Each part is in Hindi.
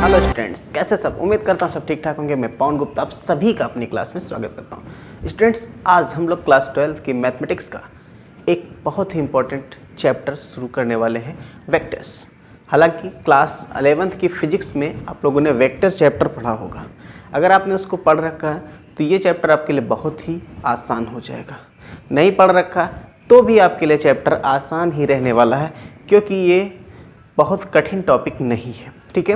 हेलो स्टूडेंट्स, कैसे सब। उम्मीद करता हूँ सब ठीक ठाक होंगे। मैं पवन गुप्ता आप सभी का अपनी क्लास में स्वागत करता हूँ। स्टूडेंट्स, आज हम लोग क्लास 12 की मैथमेटिक्स का एक बहुत ही इम्पोर्टेंट चैप्टर शुरू करने वाले हैं, वेक्टर्स। हालांकि क्लास 11th की फिजिक्स में आप लोगों ने वेक्टर चैप्टर पढ़ा होगा। अगर आपने उसको पढ़ रखा है तो ये चैप्टर आपके लिए बहुत ही आसान हो जाएगा। नहीं पढ़ रखा तो भी आपके लिए चैप्टर आसान ही रहने वाला है, क्योंकि ये बहुत कठिन टॉपिक नहीं है। ठीक है,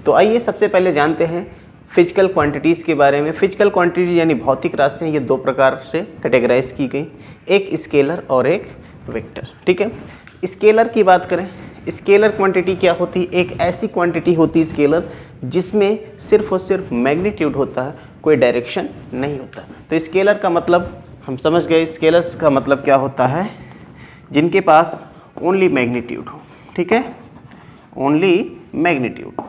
तो आइए सबसे पहले जानते हैं फिजिकल क्वांटिटीज़ के बारे में। फिजिकल क्वांटिटीज यानी भौतिक राशियाँ, ये दो प्रकार से कैटेगराइज की गई, एक स्केलर और एक वेक्टर। ठीक है, स्केलर की बात करें, स्केलर क्वांटिटी क्या होती है? एक ऐसी क्वांटिटी होती है स्केलर जिसमें सिर्फ और सिर्फ मैग्नीट्यूड होता है, कोई डायरेक्शन नहीं होता। तो स्केलर का मतलब हम समझ गए। स्केलर्स का मतलब क्या होता है? जिनके पास ओनली मैग्नीट्यूड हो। ठीक है, only magnitude,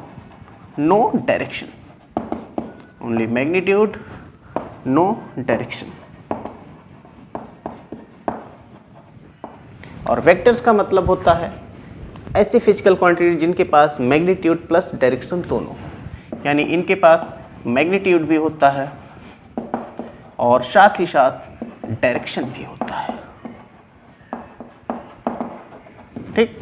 no direction, only magnitude, no direction. और वेक्टर्स का मतलब होता है ऐसी फिजिकल क्वांटिटी जिनके पास मैग्नीट्यूड प्लस डायरेक्शन दोनों, यानी इनके पास मैग्नीट्यूड भी होता है और साथ ही साथ डायरेक्शन भी होता है। ठीक,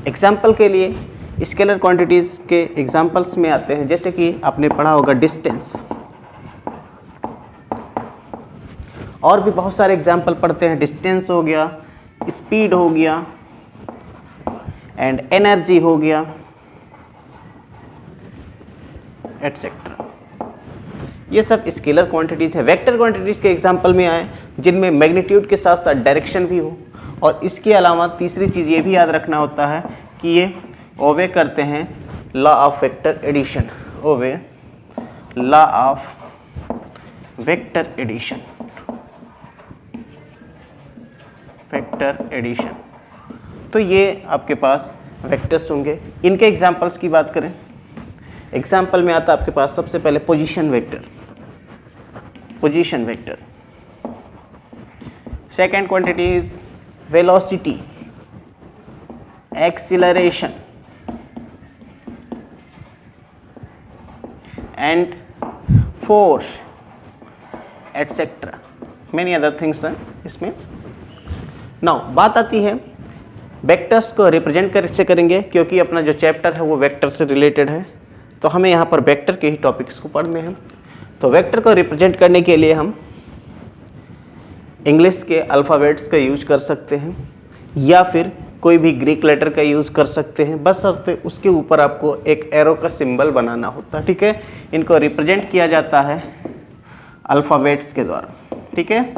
एग्जाम्पल के लिए स्केलर क्वांटिटीज़ के एग्जाम्पल्स में आते हैं, जैसे कि आपने पढ़ा होगा डिस्टेंस, और भी बहुत सारे एग्जाम्पल पढ़ते हैं। डिस्टेंस हो गया, स्पीड हो गया, एंड एनर्जी हो गया, एटसेट्रा। ये सब स्केलर क्वांटिटीज़ है। वेक्टर क्वांटिटीज़ के एग्जाम्पल में आए जिनमें मैग्नीट्यूड के साथ साथ डायरेक्शन भी हो। और इसके अलावा तीसरी चीज़ ये भी याद रखना होता है कि ये ओबे करते हैं law of vector addition, obey law of vector addition, vector addition. तो ये आपके पास वेक्टर्स होंगे। इनके एग्जाम्पल्स की बात करें, एग्जाम्पल में आता है आपके पास सबसे पहले position vector, position vector. Second quantity is velocity, acceleration, and force, etc. Many other things हैं इसमें। नाउ बात आती है वेक्टर्स को रिप्रेजेंट कैसे करेंगे, क्योंकि अपना जो चैप्टर है वो वेक्टर से रिलेटेड है, तो हमें यहाँ पर वेक्टर के ही टॉपिक्स को पढ़ने हैं। तो वेक्टर को रिप्रेजेंट करने के लिए हम इंग्लिश के अल्फ़ाबेट्स का यूज कर सकते हैं या फिर कोई भी ग्रीक लेटर का यूज़ कर सकते हैं, बस उसके ऊपर आपको एक एरो का सिंबल बनाना होता है। ठीक है, इनको रिप्रेजेंट किया जाता है अल्फ़ाबेट्स के द्वारा। ठीक है,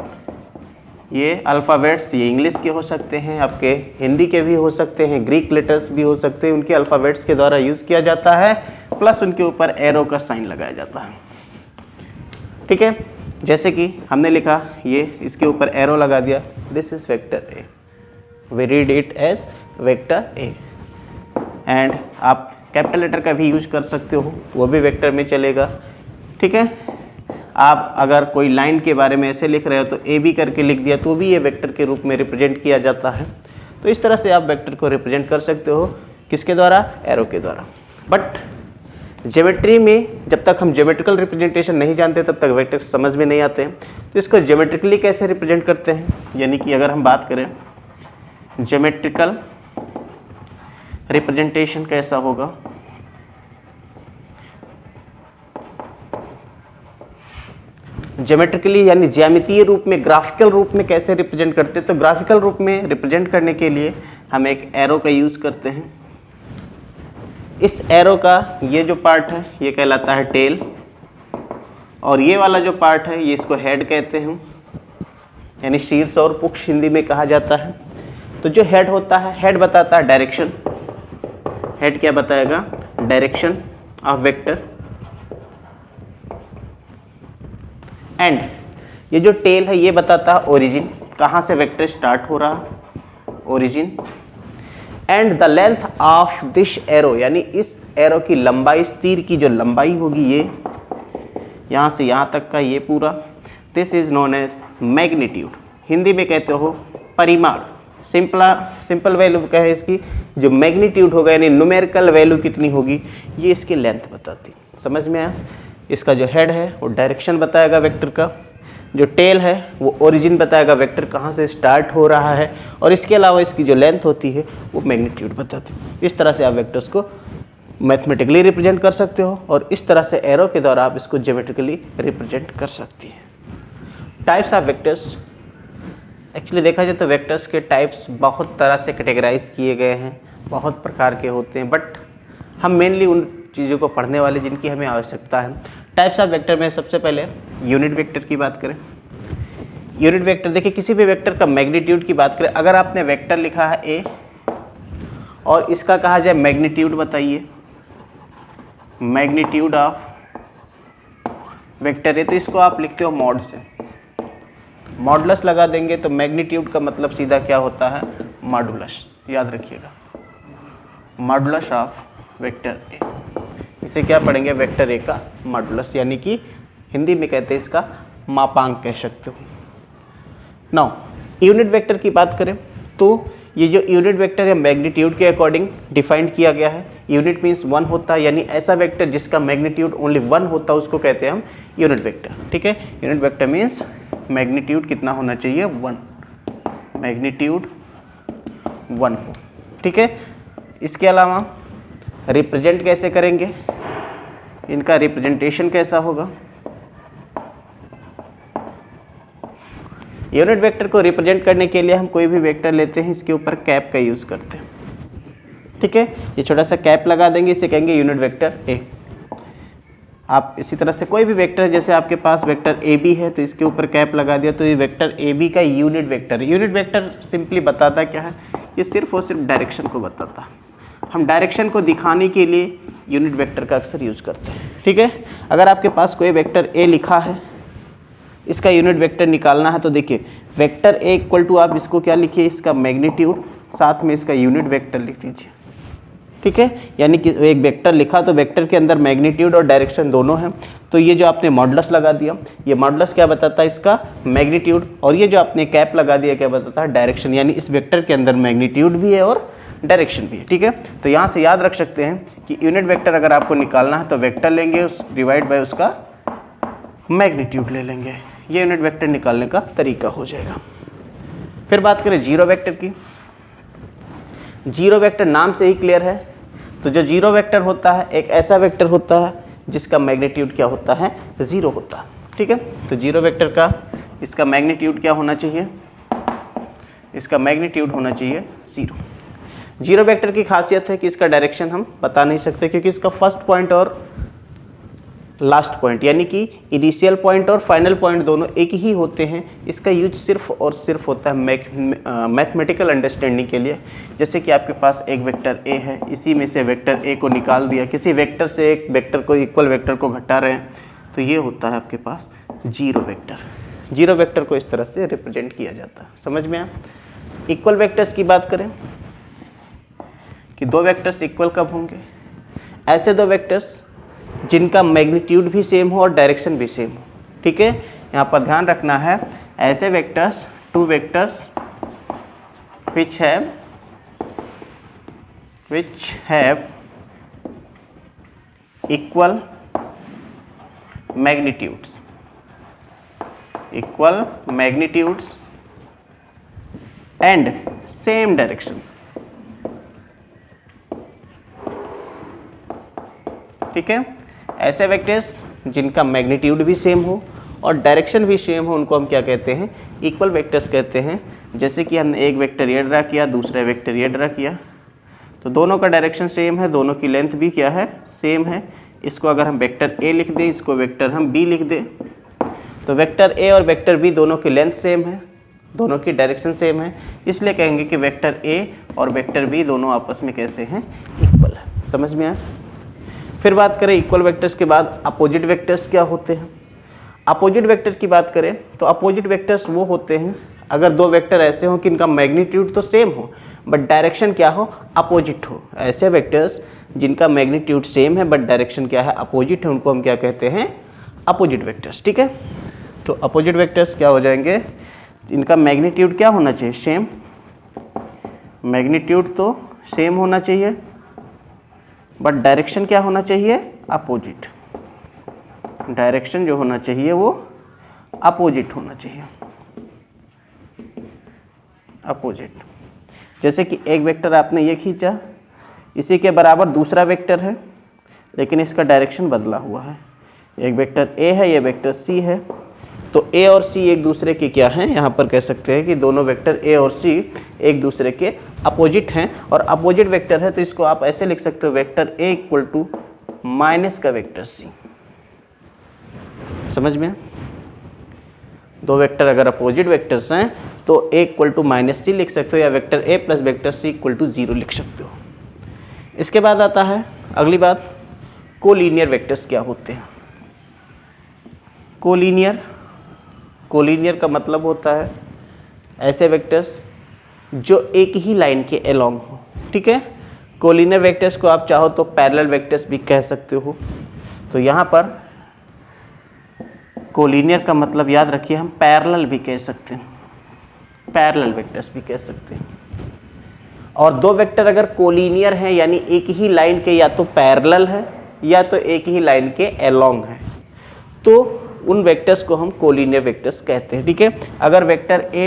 ये अल्फ़ाबेट्स ये इंग्लिश के हो सकते हैं, आपके हिंदी के भी हो सकते हैं, ग्रीक लेटर्स भी हो सकते हैं, उनके अल्फ़ाबेट्स के द्वारा यूज़ किया जाता है, प्लस उनके ऊपर एरो का साइन लगाया जाता है। ठीक है, जैसे कि हमने लिखा, ये इसके ऊपर एरो लगा दिया, this is vector A, we read it as vector A। And आप कैपिटल लेटर का भी यूज कर सकते हो, वो भी वेक्टर में चलेगा। ठीक है, आप अगर कोई लाइन के बारे में ऐसे लिख रहे हो तो ए बी करके लिख दिया तो भी ये वेक्टर के रूप में रिप्रेजेंट किया जाता है। तो इस तरह से आप वेक्टर को रिप्रेजेंट कर सकते हो, किसके द्वारा? एरो के द्वारा। बट ज्योमेट्री में जब तक हम ज्योमेट्रिकल रिप्रेजेंटेशन नहीं जानते तब तक वेक्टर समझ में नहीं आते हैं। तो इसको ज्योमेट्रिकली कैसे रिप्रेजेंट करते हैं, यानी कि अगर हम बात करें ज्योमेट्रिकल रिप्रेजेंटेशन कैसा होगा, ज्योमेट्रिकली यानी ज्यामितीय रूप में, ग्राफिकल रूप में कैसे रिप्रेजेंट करते हैं। तो ग्राफिकल रूप में रिप्रेजेंट करने के लिए हम एक एरो का यूज करते हैं। इस एरो का ये जो पार्ट है ये कहलाता है टेल, और ये वाला जो पार्ट है ये इसको हेड कहते हैं, यानी शीर्ष और पुच्छ हिंदी में कहा जाता है। तो जो हेड होता है, हेड बताता है डायरेक्शन। हेड क्या बताएगा? Direction of vector. एंड ये जो टेल है ये बताता है ओरिजिन, कहाँ से वेक्टर स्टार्ट हो रहा, origin. And the length of this arrow, यानी इस एरो की लंबाई, इस तीर की जो लंबाई होगी ये यहाँ से यहाँ तक का ये पूरा, this is known as magnitude. Hindi में कहते हो परिमाण, सिंपल वैल्यू क्या है इसकी, जो मैग्नीट्यूड होगा यानी न्यूमेरिकल वैल्यू कितनी होगी ये इसकी लेंथ बताती। समझ में आया? इसका जो हेड है वो डायरेक्शन बताएगा वेक्टर का, जो टेल है वो ओरिजिन बताएगा वेक्टर कहाँ से स्टार्ट हो रहा है, और इसके अलावा इसकी जो लेंथ होती है वो मैग्नीट्यूड बताती है। इस तरह से आप वेक्टर्स को मैथमेटिकली रिप्रेजेंट कर सकते हो और इस तरह से एरो के द्वारा आप इसको ज्योमेट्रिकली रिप्रेजेंट कर सकती हैं। टाइप्स ऑफ वेक्टर्स, एक्चुअली देखा जाए तो वेक्टर्स के टाइप्स बहुत तरह से कैटेगराइज किए गए हैं, बहुत प्रकार के होते हैं, बट हम मेनली उन चीज़ों को पढ़ने वाले जिनकी हमें आवश्यकता है। टाइप्स ऑफ वेक्टर में सबसे पहले यूनिट वेक्टर की बात करें। यूनिट वेक्टर देखिए, किसी भी वेक्टर का मैग्नीट्यूड की बात करें, अगर आपने वेक्टर लिखा है ए और इसका कहा जाए मैग्नीट्यूड बताइए, मैग्नीट्यूड ऑफ वेक्टर ए, तो इसको आप लिखते हो मॉड से, मॉडुलस लगा देंगे तो मैग्नीट्यूड का मतलब सीधा क्या होता है, मॉडुलस। याद रखिएगा, मॉडुलस ऑफ वेक्टर ए, इसे क्या पढ़ेंगे, वेक्टर ए का मॉडुलस, यानी कि हिंदी में कहते हैं इसका मापांक कह सकते हो। नाउ यूनिट वेक्टर की बात करें तो ये जो यूनिट वेक्टर है मैग्नीट्यूड के अकॉर्डिंग डिफाइन किया गया है। यूनिट मीन्स 1 होता है, यानी ऐसा वेक्टर जिसका मैग्नीट्यूड ओनली 1 होता है उसको कहते हैं हम यूनिट वेक्टर। ठीक है, यूनिट वेक्टर मीन्स मैग्नीट्यूड कितना होना चाहिए, 1, मैग्नीट्यूड 1 हो। ठीक है, इसके अलावा रिप्रेजेंट कैसे करेंगे, इनका रिप्रेजेंटेशन कैसा होगा। यूनिट वेक्टर को रिप्रेजेंट करने के लिए हम कोई भी वेक्टर लेते हैं, इसके ऊपर कैप का यूज़ करते हैं। ठीक है, ये छोटा सा कैप लगा देंगे, इसे कहेंगे यूनिट वेक्टर ए। आप इसी तरह से कोई भी वेक्टर, जैसे आपके पास वेक्टर ए बी है तो इसके ऊपर कैप लगा दिया तो ये वेक्टर ए बी का यूनिट वेक्टर है। यूनिट वेक्टर सिंपली बताता क्या है, ये सिर्फ और सिर्फ डायरेक्शन को बताता है। हम डायरेक्शन को दिखाने के लिए यूनिट वेक्टर का अक्सर यूज़ करते हैं। ठीक है, अगर आपके पास कोई वेक्टर ए लिखा है, इसका यूनिट वेक्टर निकालना है तो देखिए वेक्टर ए इक्वल टू, आप इसको क्या लिखिए, इसका मैग्नीट्यूड साथ में इसका यूनिट वेक्टर लिख दीजिए। ठीक है, यानी कि एक वेक्टर लिखा तो वेक्टर के अंदर मैग्नीट्यूड और डायरेक्शन दोनों हैं, तो ये जो आपने मॉडुलस लगा दिया, ये मॉडुलस क्या बताता है, इसका मैग्नीट्यूड, और ये जो आपने कैप लगा दिया क्या बताता है, डायरेक्शन, यानी इस वेक्टर के अंदर मैग्नीट्यूड भी है और डायरेक्शन भी है। ठीक है, तो यहाँ से याद रख सकते हैं कि यूनिट वेक्टर अगर आपको निकालना है तो वेक्टर लेंगे, उस डिवाइड बाय उसका मैग्नीट्यूड ले लेंगे, ये यूनिट वेक्टर निकालने का तरीका हो जाएगा। फिर बात करें जीरो वेक्टर की। जीरो वेक्टर नाम से ही क्लियर है, तो जो जीरो वेक्टर होता है एक ऐसा वेक्टर होता है जिसका मैग्नीट्यूड क्या होता है, ज़ीरो होता है। ठीक है, तो जीरो वेक्टर का इसका मैग्नीट्यूड क्या होना चाहिए, इसका मैग्नीट्यूड होना चाहिए 0। जीरो वेक्टर की खासियत है कि इसका डायरेक्शन हम बता नहीं सकते, क्योंकि इसका फर्स्ट पॉइंट और लास्ट पॉइंट यानी कि इनिशियल पॉइंट और फाइनल पॉइंट दोनों एक ही होते हैं। इसका यूज सिर्फ और सिर्फ होता है मैथमेटिकल अंडरस्टैंडिंग के लिए। जैसे कि आपके पास एक वेक्टर ए है, इसी में से वेक्टर ए को निकाल दिया, किसी वेक्टर से एक वेक्टर को, इक्वल वेक्टर को घटा रहे हैं, तो ये होता है आपके पास जीरो वेक्टर। जीरो वेक्टर को इस तरह से रिप्रेजेंट किया जाता है। समझ में आया? इक्वल वेक्टर्स की बात करें कि दो वेक्टर्स इक्वल कब होंगे, ऐसे दो वेक्टर्स जिनका मैग्नीट्यूड भी सेम हो और डायरेक्शन भी सेम हो। ठीक है, यहाँ पर ध्यान रखना है, ऐसे vectors, two vectors which have equal magnitudes and same direction। ठीक है, ऐसे वेक्टर्स जिनका मैग्नीट्यूड भी सेम हो और डायरेक्शन भी सेम हो, उनको हम क्या कहते हैं, इक्वल वेक्टर्स कहते हैं। जैसे कि हमने एक वेक्टर ये ड्रा किया, दूसरा वेक्टर ये ड्रा किया, तो दोनों का डायरेक्शन सेम है, दोनों की लेंथ भी क्या है, सेम है। इसको अगर हम वेक्टर ए लिख दें, इसको वेक्टर हम बी लिख दें, तो वेक्टर ए और वेक्टर बी दोनों की लेंथ सेम है, दोनों की डायरेक्शन सेम है, इसलिए कहेंगे कि वेक्टर ए और वेक्टर बी दोनों आपस में कैसे हैं, इक्वल है। समझ में आया? फिर बात करें इक्वल वेक्टर्स के बाद अपोजिट वेक्टर्स क्या होते हैं। अपोजिट वेक्टर की बात करें तो अपोजिट वेक्टर्स वो होते हैं अगर दो वेक्टर ऐसे हों कि इनका मैग्नीट्यूड तो सेम हो बट डायरेक्शन क्या हो, अपोजिट हो। ऐसे वेक्टर्स जिनका मैग्नीट्यूड सेम है बट डायरेक्शन क्या है, अपोजिट है, उनको हम क्या कहते हैं, अपोजिट वेक्टर्स। ठीक है, तो अपोजिट वेक्टर्स क्या हो जाएंगे, इनका मैग्नीट्यूड क्या होना चाहिए, सेम, मैग्नीट्यूड तो सेम होना चाहिए बट डायरेक्शन क्या होना चाहिए, अपोजिट। डायरेक्शन जो होना चाहिए वो अपोजिट होना चाहिए, अपोजिट। जैसे कि एक वेक्टर आपने ये खींचा, इसी के बराबर दूसरा वेक्टर है लेकिन इसका डायरेक्शन बदला हुआ है। एक वेक्टर ए है, ये वेक्टर सी है, तो ए और सी एक दूसरे के क्या हैं, यहाँ पर कह सकते हैं कि दोनों वेक्टर ए और सी एक दूसरे के अपोजिट हैं। और अपोजिट वेक्टर है तो इसको आप ऐसे लिख सकते हो, vector A equal to minus का वेक्टर सी। समझ में? दो वेक्टर अगर अपोजिट वेक्टर्स हैं तो A equal to minus C लिख सकते हो, या vector A plus vector C equal to 0 लिख सकते हो। इसके बाद आता है अगली बात, कोलीनियर वेक्टर्स क्या होते हैं। कोलीनियर का मतलब होता है ऐसे वेक्टर्स जो एक ही लाइन के अलोंग हो। ठीक है, कोलीनियर वेक्टर्स को आप चाहो तो पैरेलल वेक्टर्स भी कह सकते हो। तो यहाँ पर कोलीनियर का मतलब याद रखिए, हम पैरेलल भी कह सकते हैं, पैरेलल वेक्टर्स भी कह सकते हैं। और दो वेक्टर अगर कोलीनियर हैं यानी एक ही लाइन के या तो पैरेलल है या तो एक ही लाइन के अलोंग है, तो उन वेक्टर्स को हम कोलीनियर वेक्टर्स कहते हैं। ठीक है, अगर vector A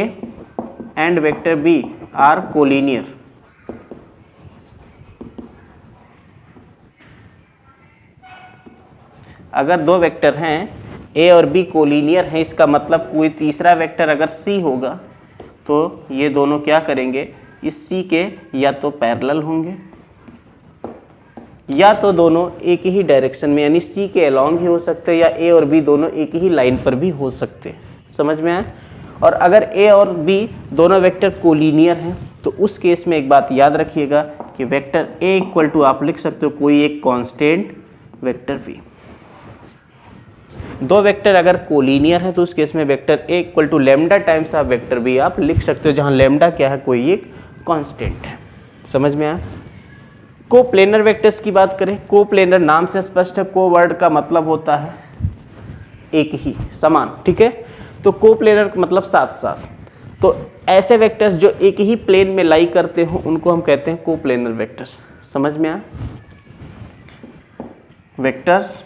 and vector B are collinear, अगर दो वेक्टर हैं ए और बी कोलीनियर हैं, इसका मतलब कोई तीसरा वेक्टर अगर सी होगा तो ये दोनों क्या करेंगे, इस सी के या तो पैरेलल होंगे या तो दोनों एक ही डायरेक्शन में यानी सी के अलोंग ही हो सकते हैं, या ए और बी दोनों एक ही लाइन पर भी हो सकते हैं। समझ में आया? और अगर ए और बी दोनों वेक्टर कोलीनियर हैं तो उस केस में एक बात याद रखिएगा कि वेक्टर ए इक्वल टू आप लिख सकते हो कोई एक कांस्टेंट वेक्टर वी। दो वेक्टर अगर कोलीनियर है तो उस केस में vector A equal to lambda times of vector B आप लिख सकते हो, जहां लेमडा क्या है, कोई एक कांस्टेंट है। समझ में आया? कोप्लेनर वेक्टर्स की बात करें, कोप्लेनर नाम से स्पष्ट है, को वर्ड का मतलब होता है एक ही, समान। ठीक है, तो कोप्लेनर मतलब साथ साथ। तो ऐसे वेक्टर्स जो एक ही प्लेन में लाई करते हो उनको हम कहते हैं कोप्लेनर वेक्टर्स। समझ में आया? Vectors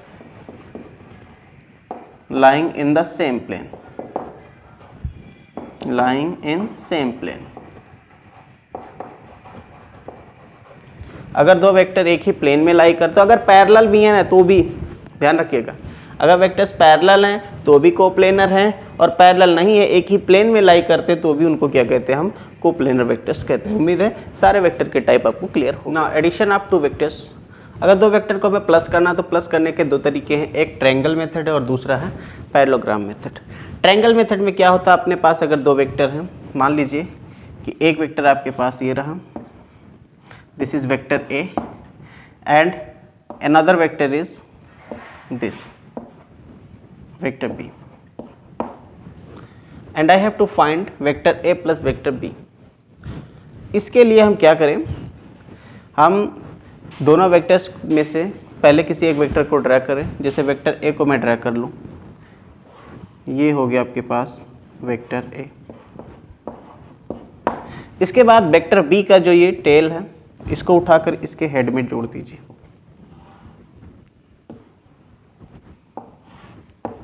lying in the same plane, lying in same plane। अगर दो वेक्टर एक ही प्लेन में लाई करते, तो अगर पैरेलल भी है ना तो भी ध्यान रखिएगा, अगर वेक्टर्स पैरेलल हैं तो भी कोप्लेनर हैं, और पैरेलल नहीं है एक ही प्लेन में लाई करते तो भी उनको क्या कहते हैं, हम कोप्लेनर वेक्टर्स कहते हैं। उम्मीद है सारे वेक्टर के टाइप आपको क्लियर हो। ना एडिशन ऑफ टू वेक्टर्स, अगर दो वेक्टर को हमें प्लस करना तो प्लस करने के दो तरीके हैं, एक ट्रायंगल मेथड है और दूसरा है पैरेललोग्राम मेथड। ट्रायंगल मेथड में क्या होता है, अपने पास अगर दो वेक्टर हैं, मान लीजिए कि एक वेक्टर आपके पास ये रहा, this is vector A and another vector is this vector B, and I have to find vector A plus vector B. इसके लिए हम क्या करें, हम दोनों वेक्टर्स में से पहले किसी एक वेक्टर को ड्रा करें। जैसे वेक्टर ए को मैं ड्रा कर लूँ, ये हो गया आपके पास वेक्टर ए। इसके बाद वेक्टर बी का जो ये टेल है इसको उठाकर इसके हेड में जोड़ दीजिए,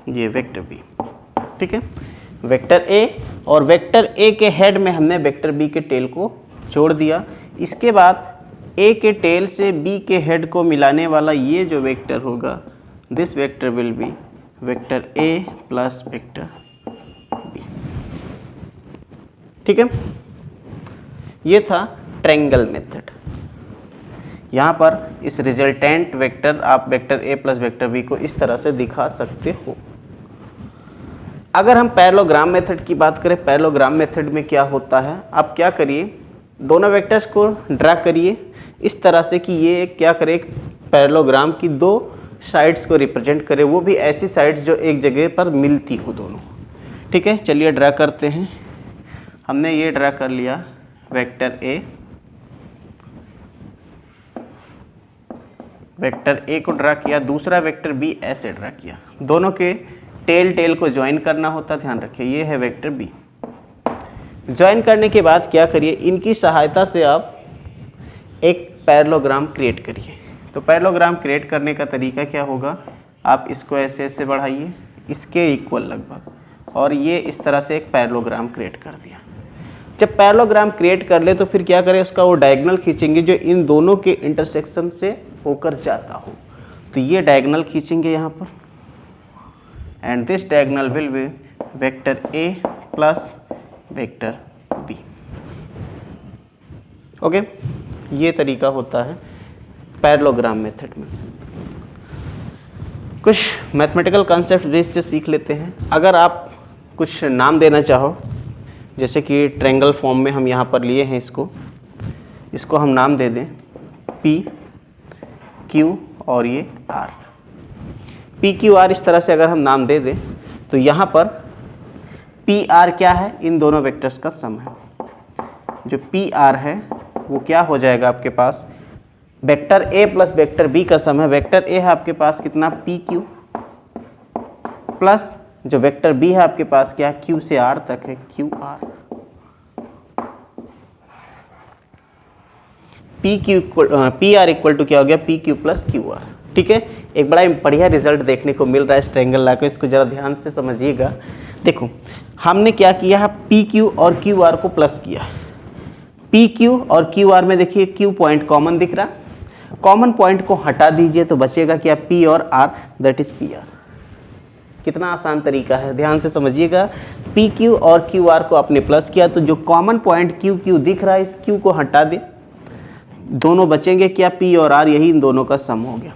ये वेक्टर बी। ठीक है, वेक्टर ए और वेक्टर ए के हेड में हमने वेक्टर बी के टेल को जोड़ दिया। इसके बाद ए के टेल से बी के हेड को मिलाने वाला ये जो वेक्टर होगा, this vector will be vector A plus vector B. ठीक है, ये था ट्रायंगल मेथड। यहाँ पर इस रिजल्टेंट वेक्टर आप vector A plus vector B को इस तरह से दिखा सकते हो। अगर हम पैरेललोग्राम मेथड की बात करें, पैरेललोग्राम मेथड में क्या होता है, आप क्या करिए, दोनों वेक्टर्स को ड्रा करिए इस तरह से कि ये क्या करे, एक पैरेललोग्राम की दो साइड्स को रिप्रेजेंट करे, वो भी ऐसी साइड्स जो एक जगह पर मिलती हो दोनों। ठीक है, चलिए ड्रा करते हैं। हमने ये ड्रा कर लिया वेक्टर ए, वेक्टर ए को ड्रा किया, दूसरा वेक्टर बी ऐसे ड्रा किया, दोनों के टेल को ज्वाइन करना होता, ध्यान रखिए। ये है वेक्टर बी, ज्वाइन करने के बाद क्या करिए, इनकी सहायता से आप एक पैरेललोग्राम क्रिएट करिए। तो पैरेललोग्राम क्रिएट करने का तरीका क्या होगा, आप इसको ऐसे ऐसे बढ़ाइए इसके इक्वल लगभग, और ये इस तरह से एक पैरेललोग्राम क्रिएट कर दिया। जब पैरेललोग्राम क्रिएट कर ले तो फिर क्या करें, उसका वो डायगोनल खींचेंगे जो इन दोनों के इंटरसेक्शन से होकर जाता हो। तो ये डायगोनल खींचेंगे यहाँ पर, and this diagonal will be vector A plus vector B. Okay, ये तरीका होता है पैरेललोग्राम मेथड में। कुछ मैथमेटिकल कॉन्सेप्ट बेस से सीख लेते हैं। अगर आप कुछ नाम देना चाहो, जैसे कि ट्रायंगल फॉर्म में हम यहाँ पर लिए हैं इसको हम नाम दे दें P, Q और ये R। P, Q, R इस तरह से अगर हम नाम दे दें तो यहाँ पर P, R क्या है, इन दोनों वेक्टर्स का सम है। जो P, R है वो क्या हो जाएगा आपके पास, vector A plus vector B का सम है। वेक्टर A है आपके पास कितना, PQ, प्लस जो वेक्टर B है आपके पास क्या, Q से R तक है, QR। PR इक्वल टू क्या हो गया, PQ प्लस QR। ठीक है, एक बड़ा बढ़िया रिजल्ट देखने को मिल रहा है इस ट्रायंगल ला को, इसको जरा ध्यान से समझिएगा। देखो हमने क्या किया है, PQ और QR को प्लस किया। PQ और QR में देखिए Q पॉइंट कॉमन दिख रहा, कॉमन पॉइंट को हटा दीजिए तो बचेगा क्या, P और R, दैट इज PR। कितना आसान तरीका है, ध्यान से समझिएगा। PQ और QR को आपने प्लस किया तो जो कॉमन पॉइंट QQ दिख रहा है इस Q को हटा दे, दोनों बचेंगे क्या, P और R, यही इन दोनों का सम हो गया।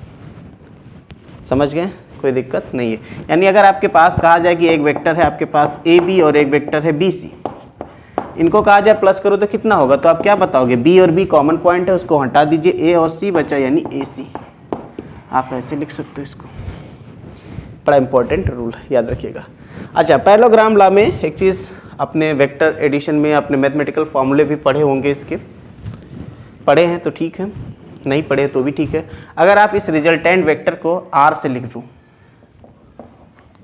समझ गए, कोई दिक्कत नहीं है। यानी अगर आपके पास कहा जाए कि एक वेक्टर है आपके पास AB और एक वेक्टर है BC, इनको कहा जाए प्लस करो तो कितना होगा, तो आप क्या बताओगे, B और B कॉमन पॉइंट है, उसको हटा दीजिए, A और C बचा यानी AC। आप ऐसे लिख सकते हो इसको, बड़ा इंपॉर्टेंट रूल है, याद रखिएगा। अच्छा, पैरेललोग्राम लॉ में एक चीज़ अपने वेक्टर एडिशन में अपने मैथमेटिकल फॉर्मूले भी पढ़े होंगे, इसके पढ़े हैं तो ठीक है, नहीं पढ़े तो भी ठीक है। अगर आप इस रिजल्टेंट वेक्टर को R से लिख दूँ,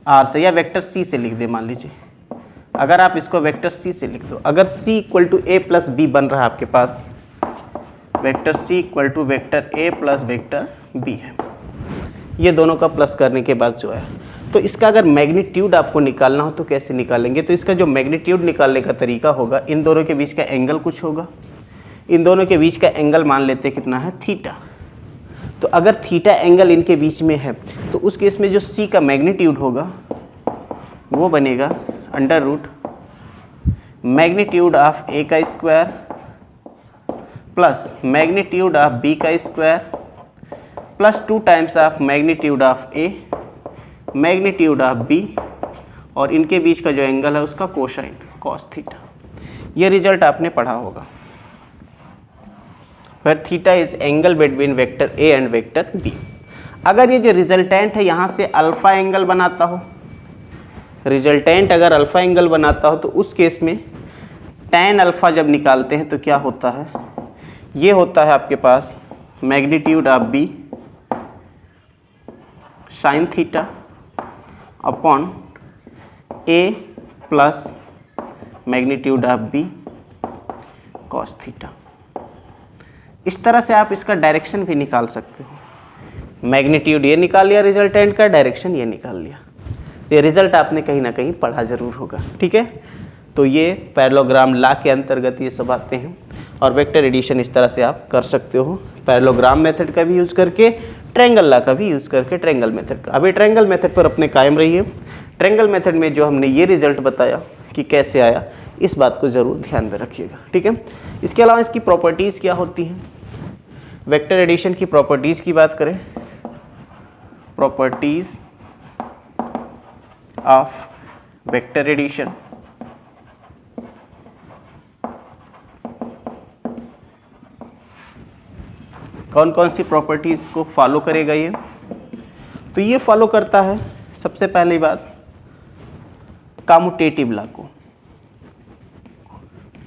R से, या वेक्टर C से लिख दे, मान लीजिए अगर आप इसको वेक्टर C से लिख दो, अगर C equal to A plus B बन रहा है आपके पास, vector C equal to vector A plus vector B है, ये दोनों का प्लस करने के बाद जो है, तो इसका अगर मैग्नीट्यूड आपको निकालना हो तो कैसे निकालेंगे, तो इसका जो मैग्नीट्यूड निकालने का तरीका होगा, इन दोनों के बीच का एंगल कुछ होगा, इन दोनों के बीच का एंगल मान लेते हैं कितना है, थीटा। तो अगर थीटा एंगल इनके बीच में है तो उस केस में जो C का मैग्नीट्यूड होगा वो बनेगा under root magnitude of A का square plus magnitude of B का square plus 2 times of magnitude of A magnitude of B, और इनके बीच का जो एंगल है उसका कोसाइन कॉस थीटा। ये रिजल्ट आपने पढ़ा होगा, where theta is angle between vector A and vector B। अगर ये जो रिजल्टेंट है यहाँ से अल्फा एंगल बनाता हो, रिजल्टेंट अगर अल्फा एंगल बनाता हो तो उस केस में tan अल्फा जब निकालते हैं तो क्या होता है, ये होता है आपके पास magnitude of B sine theta upon A plus magnitude of B cos theta. इस तरह से आप इसका डायरेक्शन भी निकाल सकते हो। मैग्नीट्यूड ये निकाल लिया रिजल्टेंट का, डायरेक्शन ये निकाल लिया, ये रिजल्ट आपने कहीं ना कहीं पढ़ा जरूर होगा। ठीक है, तो ये पैरेललोग्राम लॉ के अंतर्गत ये सब आते हैं, और वेक्टर एडिशन इस तरह से आप कर सकते हो, पैरेललोग्राम मेथड का भी यूज़ करके, ट्रायंगल लॉ का भी यूज़ करके, ट्रायंगल मेथड का। अभी ट्रायंगल मेथड पर अपने कायम रहिए। ट्रायंगल मेथड में जो हमने ये रिजल्ट बताया कि कैसे आया, इस बात को ज़रूर ध्यान में रखिएगा। ठीक है, इसके अलावा इसकी प्रॉपर्टीज़ क्या होती हैं, वेक्टर एडिशन की प्रॉपर्टीज़ की बात करें, प्रॉपर्टीज़ ऑफ वेक्टर एडिशन, कौन कौन सी प्रॉपर्टीज़ को फॉलो करेगा ये, तो ये फॉलो करता है सबसे पहली बात कम्यूटेटिव लॉ को,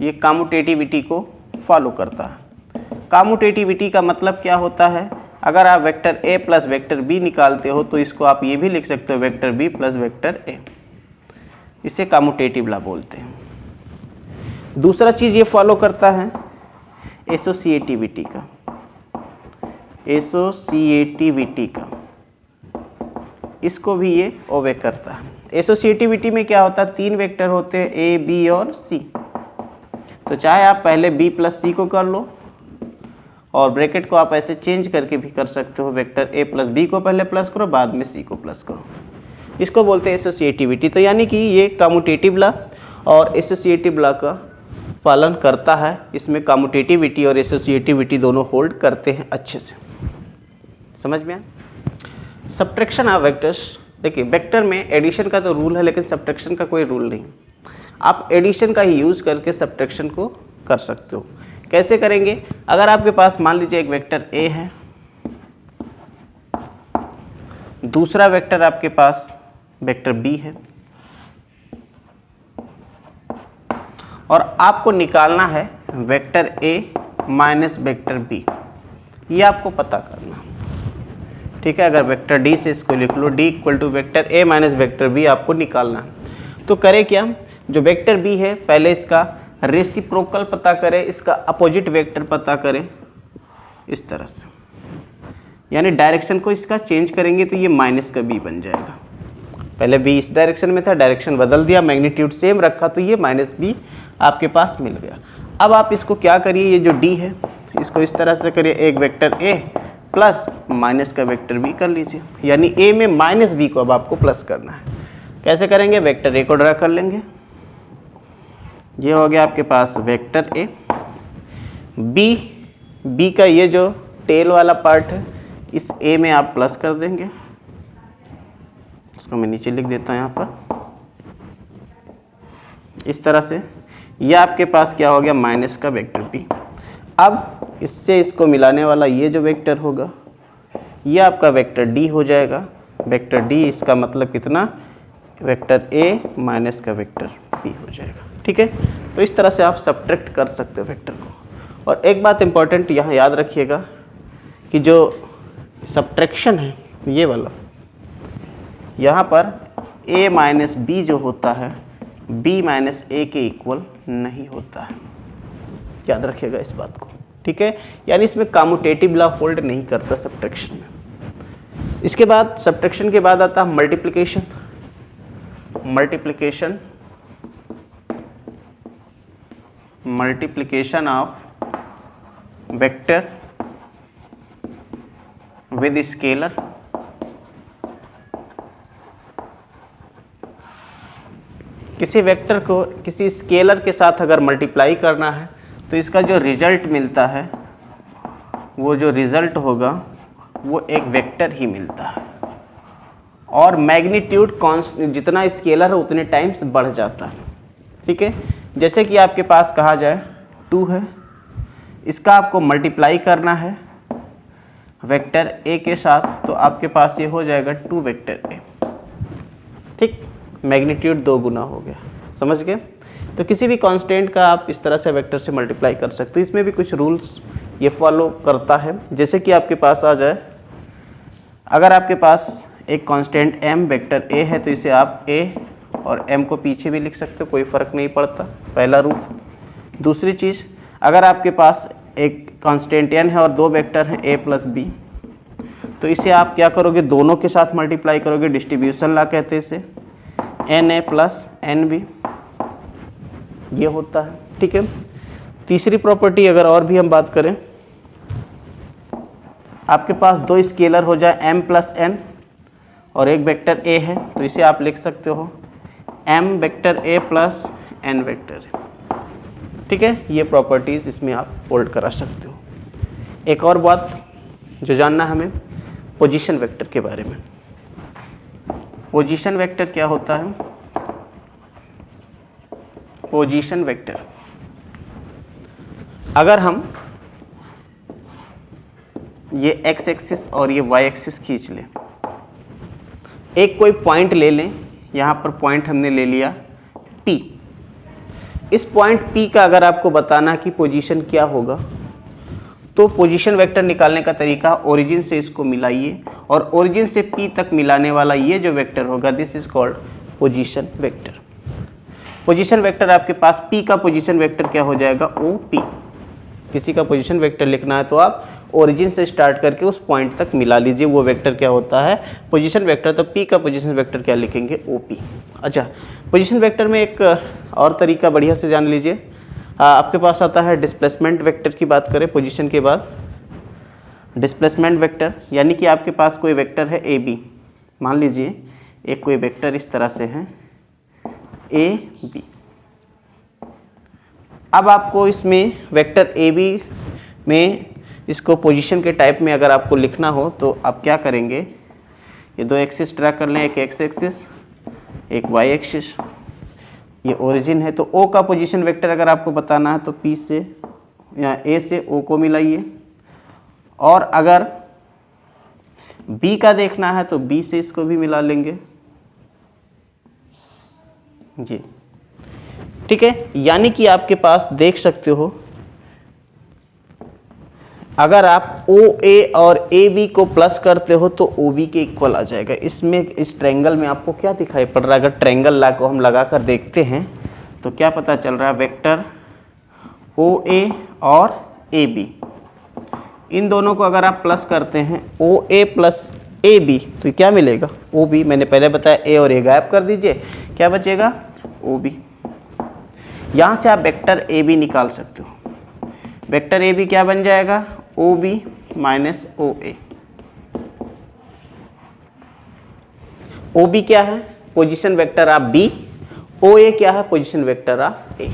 ये कम्यूटेटिविटी को फॉलो करता है। कम्यूटेटिविटी का मतलब क्या होता है, अगर आप vector A plus vector B निकालते हो तो इसको आप ये भी लिख सकते हो vector B plus vector A, इसे कम्यूटेटिव लॉ बोलते हैं। दूसरा चीज़ ये फॉलो करता है एसोसिएटिविटी का, एसोसिएटिविटी का, इसको भी ये ओबे करता है। एसोसिएटिविटी में क्या होता है, 3 वेक्टर होते हैं ए, बी और सी। तो चाहे आप पहले बी प्लस सी को कर लो और ब्रैकेट को आप ऐसे चेंज करके भी कर सकते हो, वेक्टर ए प्लस बी को पहले प्लस करो, बाद में सी को प्लस करो। इसको बोलते हैं एसोसिएटिविटी। तो यानी कि ये कम्यूटेटिव लॉ और एसोसिएटिव लॉ का पालन करता है। इसमें कम्यूटेटिविटी और एसोसिएटिविटी दोनों होल्ड करते हैं अच्छे से। समझ में आया? सब्ट्रैक्शन ऑफ वेक्टर्स, देखिए वेक्टर में एडिशन का तो रूल है लेकिन सब्ट्रैक्शन का कोई रूल नहीं। आप एडिशन का ही यूज़ करके सब्ट्रैक्शन को कर सकते हो। कैसे करेंगे? अगर आपके पास मान लीजिए एक वेक्टर ए है, दूसरा वेक्टर आपके पास वेक्टर बी है, और आपको निकालना है vector A minus vector B, ये आपको पता करना। ठीक है, अगर वेक्टर डी से इसको लिख लो, D equal to vector A minus vector B आपको निकालना है। तो करें क्या, जो वेक्टर बी है पहले इसका रेसिप्रोकल पता करें, इसका अपोजिट वेक्टर पता करें इस तरह से, यानी डायरेक्शन को इसका चेंज करेंगे तो ये माइनस का बी बन जाएगा। पहले बी इस डायरेक्शन में था, डायरेक्शन बदल दिया, मैग्नीट्यूड सेम रखा तो ये माइनस बी आपके पास मिल गया। अब आप इसको क्या करिए, ये जो डी है इसको इस तरह से करिए, एक वेक्टर ए प्लस माइनस का वेक्टर बी कर लीजिए, यानी ए में माइनस बी को अब आपको प्लस करना है। कैसे करेंगे, वेक्टर ए को ड्रा कर लेंगे, ये हो गया आपके पास वेक्टर ए, बी का ये जो टेल वाला पार्ट है इस ए में आप प्लस कर देंगे, इसको मैं नीचे लिख देता हूँ यहाँ पर इस तरह से। यह आपके पास क्या हो गया, माइनस का वेक्टर बी। अब इससे इसको मिलाने वाला ये जो वेक्टर होगा ये आपका वेक्टर डी हो जाएगा। वेक्टर डी इसका मतलब कितना, वेक्टर ए माइनस का वेक्टर बी हो जाएगा। ठीक है, तो इस तरह से आप सब्ट्रैक्ट कर सकते हो वेक्टर को। और एक बात इंपॉर्टेंट यहाँ याद रखिएगा कि जो सब्ट्रैक्शन है ये वाला, यहाँ पर a माइनस बी जो होता है b माइनस ए के इक्वल नहीं होता है, याद रखिएगा इस बात को। ठीक है, यानी इसमें कम्यूटेटिव लॉ होल्ड नहीं करता सब्ट्रैक्शन में। इसके बाद सब्ट्रैक्शन के बाद आता है multiplication. Multiplication of vector with scalar. किसी वेक्टर को किसी स्केलर के साथ अगर मल्टीप्लाई करना है तो इसका जो रिजल्ट मिलता है वो जो रिजल्ट होगा वो एक वेक्टर ही मिलता है, और मैग्नीट्यूड कॉन्स्टेंट जितना स्केलर है उतने टाइम्स बढ़ जाता है। ठीक है, जैसे कि आपके पास कहा जाए 2 है, इसका आपको मल्टीप्लाई करना है वेक्टर ए के साथ, तो आपके पास ये हो जाएगा 2 वेक्टर ए। ठीक, मैग्नीट्यूड 2 गुना हो गया। समझ गए? तो किसी भी कांस्टेंट का आप इस तरह से वेक्टर से मल्टीप्लाई कर सकते हो। इसमें भी कुछ रूल्स ये फॉलो करता है, जैसे कि आपके पास आ जाए, अगर आपके पास एक कांस्टेंट m वेक्टर a है तो इसे आप a और m को पीछे भी लिख सकते हो, कोई फ़र्क नहीं पड़ता, पहला रूल। दूसरी चीज़, अगर आपके पास एक कांस्टेंट n है और 2 वेक्टर हैं a प्लस b, तो इसे आप क्या करोगे, दोनों के साथ मल्टीप्लाई करोगे, डिस्ट्रीब्यूशन लॉ कहते हैं इसे, na प्लस nb, ये होता है। ठीक है, तीसरी प्रॉपर्टी अगर और भी हम बात करें, आपके पास 2 स्केलर हो जाए m प्लस n और एक वेक्टर a है, तो इसे आप लिख सकते हो m vector a plus n vector a। ठीक है, ये प्रॉपर्टीज़ इसमें आप होल्ड करा सकते हो। एक और बात जो जानना हमें, पोजीशन वेक्टर के बारे में। पोजीशन वेक्टर क्या होता है? पोजीशन वेक्टर, अगर हम ये x एक्सिस और ये y एक्सिस खींच लें, एक कोई पॉइंट ले लें, यहाँ पर पॉइंट हमने ले लिया P। इस पॉइंट P का अगर आपको बताना कि पोजीशन क्या होगा, तो पोजीशन वेक्टर निकालने का तरीका, ओरिजिन से इसको मिलाइए और ओरिजिन से P तक मिलाने वाला ये जो वेक्टर होगा, this is called position vector. Position vector आपके पास P का पोजीशन वेक्टर क्या हो जाएगा, OP। किसी का पोजीशन वेक्टर लिखना है तो आप ओरिजिन से स्टार्ट करके उस पॉइंट तक मिला लीजिए, वो वेक्टर क्या होता है, पोजीशन वेक्टर। तो P का पोजीशन वेक्टर क्या लिखेंगे, OP। अच्छा, पोजीशन वेक्टर में एक और तरीका बढ़िया से जान लीजिए, आपके पास आता है डिस्प्लेसमेंट वेक्टर की बात करें पोजीशन के बाद। डिस्प्लेसमेंट वेक्टर यानी कि आपके पास कोई वेक्टर है AB, मान लीजिए एक कोई वेक्टर इस तरह से है AB। अब आपको इसमें वेक्टर AB में इसको पोजीशन के टाइप में अगर आपको लिखना हो तो आप क्या करेंगे, ये दो एक्सिस ड्रा कर लें, एक एक्स एक्सिस एक वाई एक्सिस। ये ओरिजिन है तो O का पोजीशन वेक्टर अगर आपको बताना है तो P से या A से O को मिलाइए, और अगर B का देखना है तो B से इसको भी मिला लेंगे जी। ठीक है, यानी कि आपके पास देख सकते हो अगर आप OA और AB को प्लस करते हो तो OB के इक्वल आ जाएगा। इसमें इस ट्रायंगल में आपको क्या दिखाई पड़ रहा है, अगर ट्रायंगल ला को हम लगा कर देखते हैं तो क्या पता चल रहा है, वेक्टर OA और AB इन दोनों को अगर आप प्लस करते हैं OA प्लस AB तो क्या मिलेगा, OB। मैंने पहले बताया A और A गायब कर दीजिए, क्या बचेगा, OB। यहाँ से आप वेक्टर AB निकाल सकते हो, वेक्टर AB क्या बन जाएगा, OB माइनस OA। OB क्या है, position vector of B, OA क्या है, पोजीशन वेक्टर ऑफ A।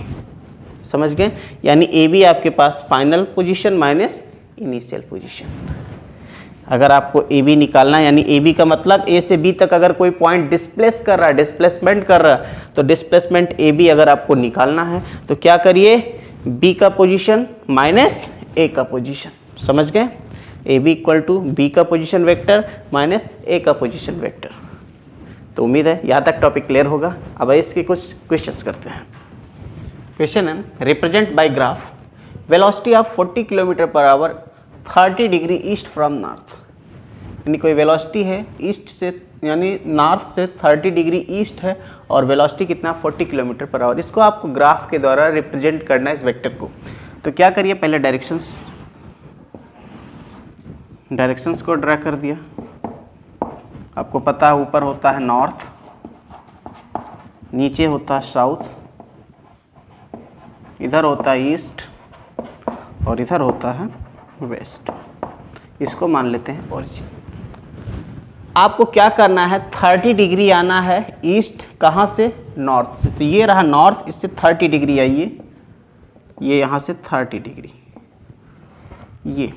समझ गए, यानी AB आपके पास final position minus initial position. अगर आपको AB निकालना है, यानी AB का मतलब A से B तक अगर कोई पॉइंट डिस्प्लेस कर रहा है, डिस्प्लेसमेंट कर रहा है, तो डिस्प्लेसमेंट AB अगर आपको निकालना है तो क्या करिए, B का पोजीशन माइनस A का पोजीशन। समझ गए, AB इक्वल टू B का पोजीशन वेक्टर माइनस A का पोजीशन वेक्टर। तो उम्मीद है यहाँ तक टॉपिक क्लियर होगा। अब इसके कुछ क्वेश्चंस करते हैं। क्वेश्चन है, represent by graph velocity of 40 kilometre per hour 30 degree east from north. यानी कोई वेलोसिटी है ईस्ट से, यानी नॉर्थ से 30 डिग्री ईस्ट है और वेलोसिटी कितना, 40 किलोमीटर पर आवर। इसको आपको ग्राफ के द्वारा रिप्रेजेंट करना है इस वेक्टर को। तो क्या करिए, पहले डायरेक्शंस को ड्रा कर दिया। आपको पता है ऊपर होता है नॉर्थ, नीचे होता है साउथ, इधर होता है ईस्ट और इधर होता है वेस्ट। इसको मान लेते हैं ओरिजिन। आपको क्या करना है, 30 डिग्री आना है ईस्ट, कहाँ से, नॉर्थ से। तो ये रहा नॉर्थ, इससे 30 डिग्री आइए, ये यहाँ से 30 डिग्री, ये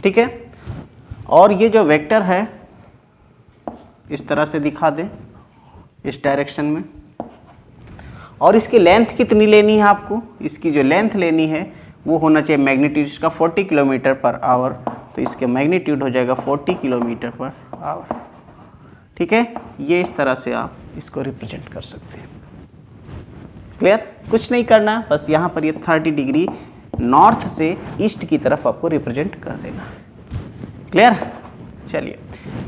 ठीक है। और ये जो वेक्टर है इस तरह से दिखा दें इस डायरेक्शन में, और इसकी लेंथ कितनी लेनी है आपको, इसकी जो लेंथ लेनी है वो होना चाहिए मैग्नीट्यूड इसका 40 किलोमीटर पर आवर। तो इसके मैग्नीट्यूड हो जाएगा 40 किलोमीटर पर आवर। ठीक है, ये इस तरह से आप इसको रिप्रेजेंट कर सकते हैं। क्लियर, कुछ नहीं करना, बस यहाँ पर ये 30 डिग्री नॉर्थ से ईस्ट की तरफ आपको रिप्रेजेंट कर देना। क्लियर, चलिए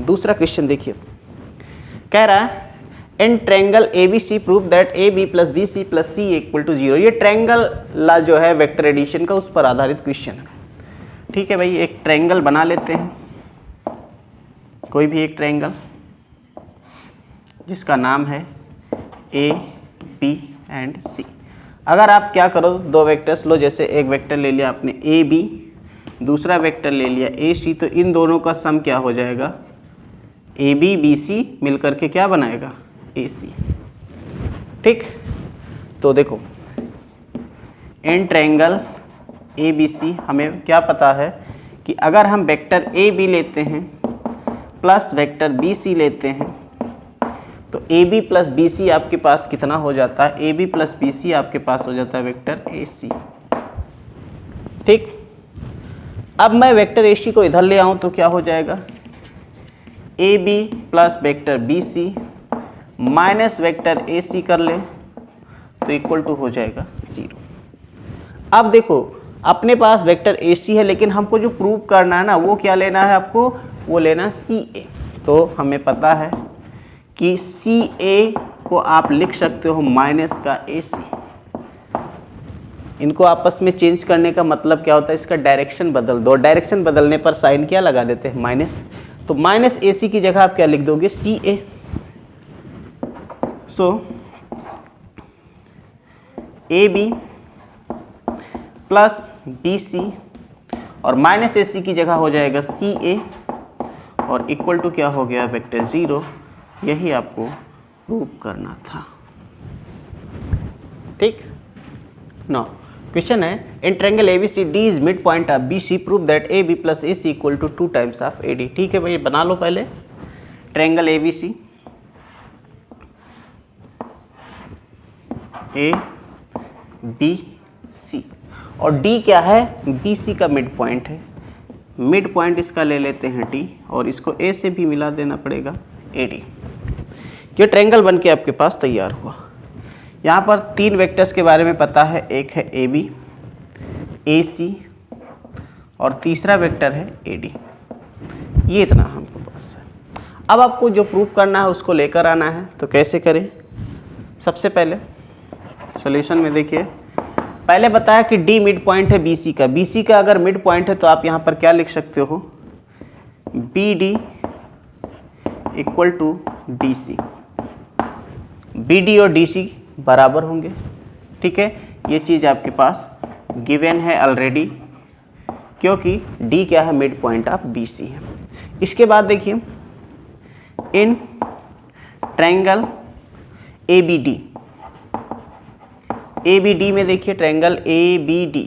दूसरा क्वेश्चन देखिए। कह रहा है in triangle ABC prove that AB plus BC plus C equal to 0। ये ट्रायंगल ला जो है वेक्टर एडिशन का, उस पर आधारित क्वेश्चन है। ठीक है भाई, एक ट्रायंगल बना लेते हैं, कोई भी एक ट्रायंगल जिसका नाम है A, B एंड C। अगर आप क्या करो, दो वेक्टर्स लो, जैसे एक वेक्टर ले लिया आपने AB, दूसरा वेक्टर ले लिया AC, तो इन दोनों का सम क्या हो जाएगा, AB BC मिलकर के क्या बनाएगा, AC। ठीक, तो देखो इन ट्रायंगल ABC हमें क्या पता है कि अगर हम वेक्टर AB लेते हैं प्लस वेक्टर BC लेते हैं तो AB प्लस BC आपके पास कितना हो जाता है, AB प्लस BC आपके पास हो जाता है वेक्टर AC। ठीक, अब मैं वेक्टर AC को इधर ले आऊं तो क्या हो जाएगा, AB plus vector BC minus vector AC कर ले तो इक्वल टू हो जाएगा 0। अब देखो अपने पास वेक्टर AC है, लेकिन हमको जो प्रूव करना है ना वो क्या लेना है आपको, वो लेना CA। तो हमें पता है कि CA को आप लिख सकते हो माइनस का AC। इनको आपस में चेंज करने का मतलब क्या होता है, इसका डायरेक्शन बदल दो। डायरेक्शन बदलने पर साइन क्या लगा देते हैं, माइनस। तो माइनस AC की जगह आप क्या लिख दोगे, CA। सो AB प्लस BC और माइनस AC की जगह हो जाएगा CA और इक्वल टू क्या हो गया, वेक्टर 0। यही आपको प्रूव करना था। ठीक। नो क्वेश्चन है, in triangle ABCD is mid point of BC, prove that AB plus AC equal to 2 times of AD। ठीक है भाई, बना लो पहले ट्रायंगल ABC, ABC और D क्या है, BC का मिड पॉइंट है। मिड पॉइंट इसका ले लेते हैं D और इसको A से भी मिला देना पड़ेगा AD। ये ट्रायंगल बन के आपके पास तैयार हुआ। यहाँ पर 3 वेक्टर्स के बारे में पता है, एक है AB, AC और तीसरा वेक्टर है AD। ये इतना हमको पास है। अब आपको जो प्रूव करना है उसको लेकर आना है, तो कैसे करें। सबसे पहले सॉल्यूशन में देखिए, पहले बताया कि D मिड पॉइंट है BC का। BC का अगर मिड पॉइंट है तो आप यहाँ पर क्या लिख सकते हो, BD equal to DC। BD और DC बराबर होंगे। ठीक है, ये चीज़ आपके पास गिवन है ऑलरेडी, क्योंकि D क्या है, मिड पॉइंट ऑफ BC है। इसके बाद देखिए, इन ट्रायंगल ABD में देखिए ट्रायंगल ABD,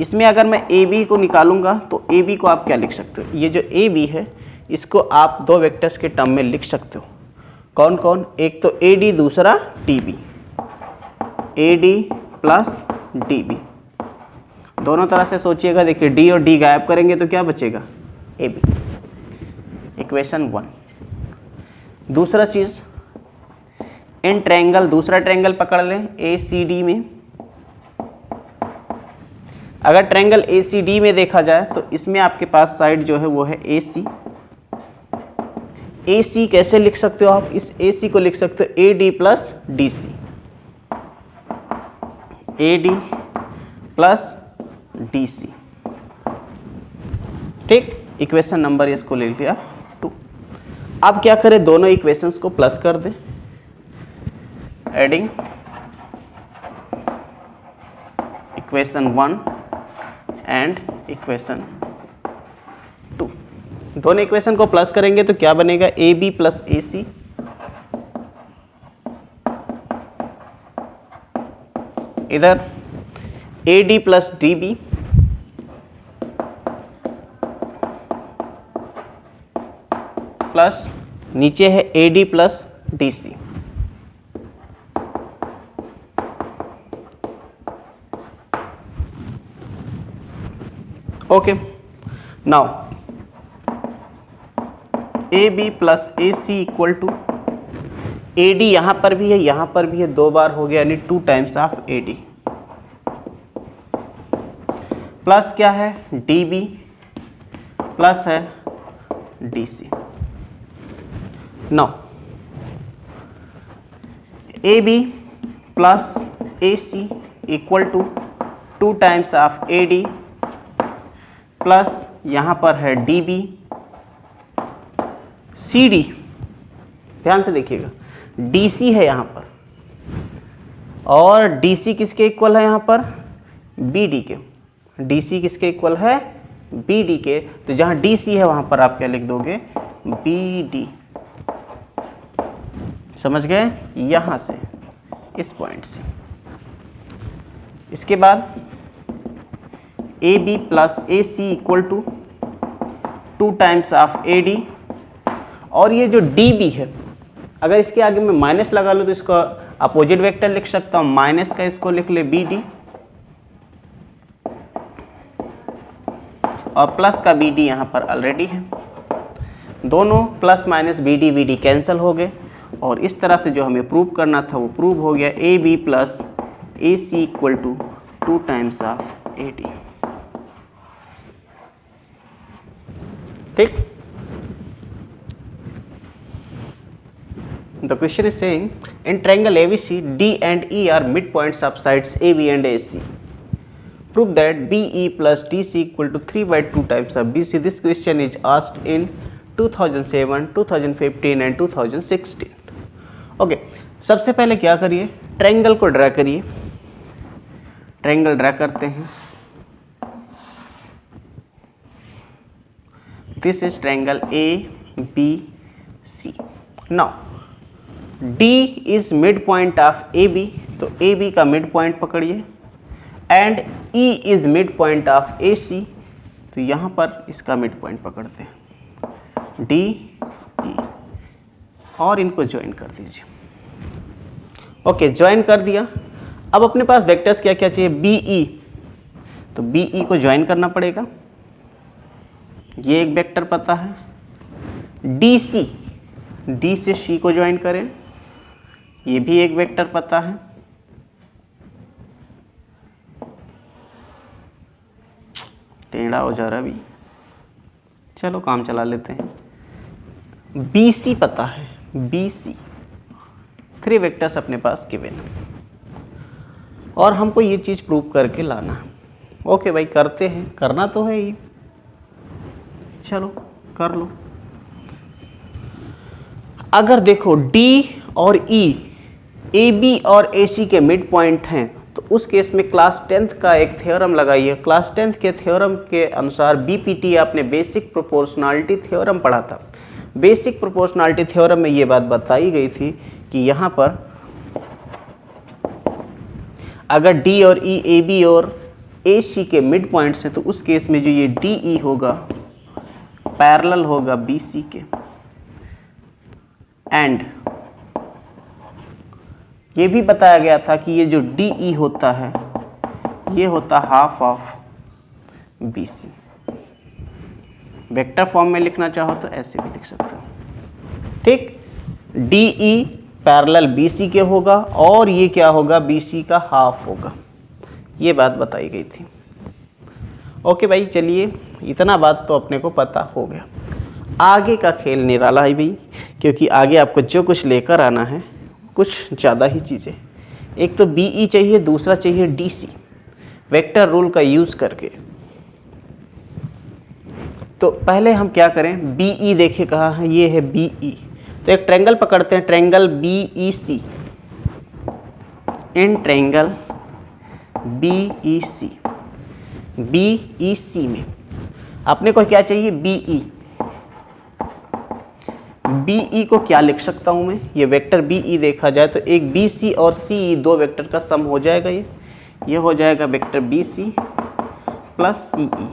इसमें अगर मैं AB को निकालूंगा तो AB को आप क्या लिख सकते हो, ये जो AB है इसको आप 2 वेक्टर्स के टर्म में लिख सकते हो। कौन कौन, एक तो AD, दूसरा DB। AD प्लस DB, दोनों तरह से सोचिएगा। देखिए D और D गायब करेंगे तो क्या बचेगा, AB। इक्वेशन 1। दूसरा चीज़, इन ट्रायंगल, दूसरा ट्रायंगल पकड़ लें ACD में। अगर ट्रायंगल ACD में देखा जाए तो इसमें आपके पास साइड जो है वो है AC। AC कैसे लिख सकते हो आप, इस AC को लिख सकते हो AD plus DC। AD plus DC। ठीक, इक्वेशन नंबर इसको ले लिया 2। अब क्या करें, दोनों इक्वेशंस को प्लस कर दें। एडिंग इक्वेशन 1 एंड इक्वेशन 2, दोनों इक्वेशन को प्लस करेंगे तो क्या बनेगा, AB प्लस AC इधर AD प्लस DB प्लस नीचे है AD plus DC। Okay, now AB plus AC equal to AD, यहाँ पर भी है यहाँ पर भी है, 2 बार हो गया, यानी 2 टाइम्स ऑफ AD प्लस क्या है DB प्लस है DC। Now AB plus AC equal to 2 times of AD plus यहाँ पर है DB CD। ध्यान से देखिएगा, DC है यहाँ पर और DC किसके इक्वल है यहाँ पर, BD के। DC किसके इक्वल है, BD के। तो जहाँ DC है वहाँ पर आप क्या लिख दोगे, BD। समझ गए, यहाँ से इस पॉइंट से। इसके बाद AB plus AC equal to 2 times of AD और ये जो DB है, अगर इसके आगे मैं माइनस लगा लूँ तो इसका अपोजिट वेक्टर लिख सकता हूँ, माइनस का इसको लिख ले BD और प्लस का BD यहाँ पर ऑलरेडी है। दोनों प्लस माइनस BD कैंसिल हो गए और इस तरह से जो हमें प्रूव करना था वो प्रूव हो गया। AB plus AC equal to 2 times of AD। ठीक, The question is saying in triangle ABC, D and E are midpoints of sides AB and AC. Prove that BE plus DC equal to 3/2 times of BC. This question is asked in 2007, 2015 and 2016. Okay, सबसे पहले क्या करिए, ट्रायंगल को ड्रा करिए। ट्रायंगल ड्रा करते हैं। This is triangle ABC. Now D is mid point of AB, तो AB का मिड पॉइंट पकड़िए, and E is mid point of AC, तो यहाँ पर इसका मिड पॉइंट पकड़ते हैं D E, और इनको ज्वाइन कर दीजिए। ओके, ज्वाइन कर दिया। अब अपने पास वेक्टर्स क्या क्या चाहिए, BE, तो BE को ज्वाइन करना पड़ेगा, ये एक वेक्टर पता है। DC, D से C को ज्वाइन करें, ये भी एक वेक्टर पता है। टेढ़ा हो जा रहा भी, चलो काम चला लेते हैं। BC पता है, BC, 3 वेक्टर्स अपने पास गिवन है, और हमको ये चीज़ प्रूव करके लाना है। ओके भाई, करते हैं, करना तो है ही, चलो कर लो। अगर देखो D और E AB और AC के मिड पॉइंट हैं, तो उस केस में क्लास 10th का एक थ्योरम लगाइए। क्लास 10th के थ्योरम के अनुसार BPT आपने बेसिक प्रोपोर्शनलिटी थ्योरम पढ़ा था। बेसिक प्रोपोर्शनलिटी थ्योरम में ये बात बताई गई थी कि यहाँ पर अगर D और E AB और AC के मिड पॉइंट्स हैं, तो उस केस में जो ये DE होगा पैरेलल होगा BC के, एंड ये भी बताया गया था कि ये जो DE होता है ये होता half of BC। Vector form में लिखना चाहो तो ऐसे भी लिख सकते हो, ठीक। DE पैरेलल BC के होगा, और ये क्या होगा, BC का हाफ होगा, ये बात बताई गई थी। ओके भाई, चलिए, इतना बात तो अपने को पता हो गया। आगे का खेल निराला है भाई, क्योंकि आगे आपको जो कुछ लेकर आना है कुछ ज़्यादा ही चीज़ें। एक तो BE चाहिए, दूसरा चाहिए DC, वेक्टर रूल का यूज़ करके। तो पहले हम क्या करें, BE देखिए कहाँ है, ये है BE, तो एक ट्रायंगल पकड़ते हैं, triangle BEC। In triangle BEC में अपने को क्या चाहिए, BE को क्या लिख सकता हूँ मैं, ये वेक्टर BE देखा जाए तो एक BC और CE, 2 वेक्टर का सम हो जाएगा, ये हो जाएगा वेक्टर BC प्लस CE,